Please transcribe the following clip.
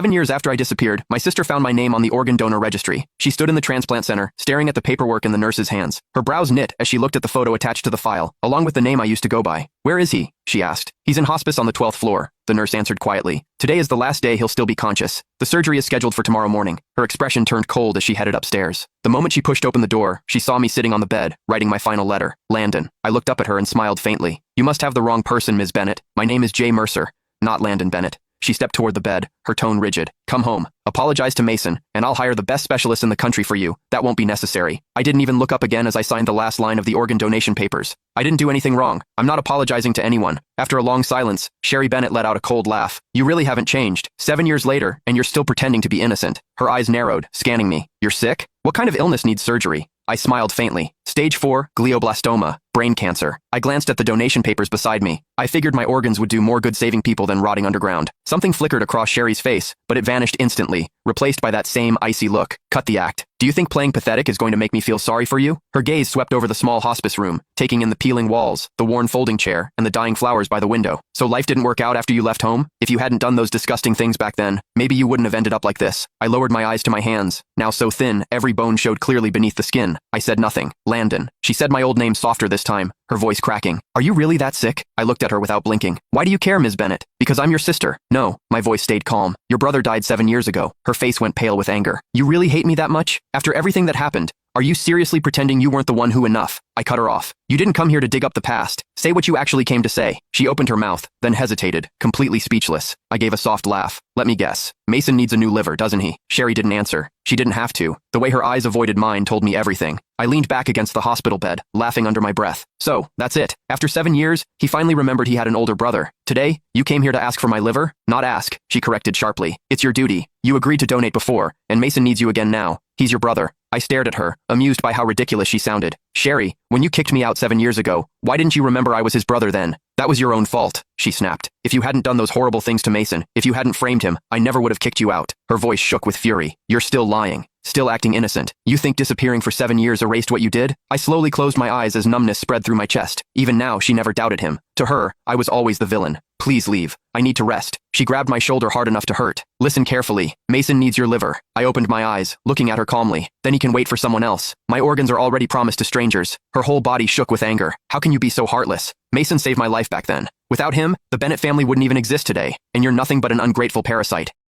7 years after I disappeared, my sister found my name on the organ donor registry. She stood in the transplant center, staring at the paperwork in the nurse's hands. Her brows knit as she looked at the photo attached to the file, along with the name I used to go by. "Where is he?" she asked. "He's in hospice on the 12th floor," the nurse answered quietly. "Today is the last day he'll still be conscious. The surgery is scheduled for tomorrow morning." Her expression turned cold as she headed upstairs. The moment she pushed open the door, she saw me sitting on the bed, writing my final letter. Landon. I looked up at her and smiled faintly. "You must have the wrong person, Ms. Bennett. My name is Jay Mercer, not Landon Bennett." She stepped toward the bed, her tone rigid. "Come home. Apologize to Mason, and I'll hire the best specialist in the country for you. That won't be necessary." I didn't even look up again as I signed the last line of the organ donation papers. I didn't do anything wrong. I'm not apologizing to anyone. After a long silence, Sherry Bennett let out a cold laugh. "You really haven't changed. 7 years later, and you're still pretending to be innocent." Her eyes narrowed, scanning me. "You're sick? What kind of illness needs surgery?" I smiled faintly. "Stage 4, glioblastoma, brain cancer." I glanced at the donation papers beside me. I figured my organs would do more good saving people than rotting underground. Something flickered across Sherry's face, but it vanished instantly, replaced by that same icy look. "Cut the act. Do you think playing pathetic is going to make me feel sorry for you?" Her gaze swept over the small hospice room, taking in the peeling walls, the worn folding chair, and the dying flowers by the window. "So life didn't work out after you left home? If you hadn't done those disgusting things back then, maybe you wouldn't have ended up like this." I lowered my eyes to my hands, now so thin, every bone showed clearly beneath the skin. I said nothing. "Landon." She said my old name softer this time, her voice cracking. "Are you really that sick?" I looked at her without blinking. "Why do you care, Ms. Bennett?" "Because I'm your sister." "No." My voice stayed calm. "Your brother died 7 years ago." Her face went pale with anger. "You really hate me that much? After everything that happened? Are you seriously pretending you weren't the one who enough?" I cut her off. "You didn't come here to dig up the past. Say what you actually came to say." She opened her mouth, then hesitated, completely speechless. I gave a soft laugh. "Let me guess. Mason needs a new liver, doesn't he?" Sherry didn't answer. She didn't have to. The way her eyes avoided mine told me everything. I leaned back against the hospital bed, laughing under my breath. "So, that's it. After 7 years, he finally remembered he had an older brother. Today, you came here to ask for my liver?" "Not ask," she corrected sharply. "It's your duty. You agreed to donate before, and Mason needs you again now. He's your brother." I stared at her, amused by how ridiculous she sounded. "Sherry, when you kicked me out 7 years ago, why didn't you remember I was his brother then?" "That was your own fault," she snapped. "If you hadn't done those horrible things to Mason, if you hadn't framed him, I never would have kicked you out." Her voice shook with fury. "You're still lying. Still acting innocent. You think disappearing for 7 years erased what you did?" I slowly closed my eyes as numbness spread through my chest. Even now, she never doubted him. To her, I was always the villain. "Please leave. I need to rest." She grabbed my shoulder hard enough to hurt. "Listen carefully. Mason needs your liver." I opened my eyes, looking at her calmly. "Then he can wait for someone else. My organs are already promised to strangers." Her whole body shook with anger. "How can you be so heartless? Mason saved my life back then. Without him, the Bennett family wouldn't even exist today, and you're nothing but an ungrateful parasite."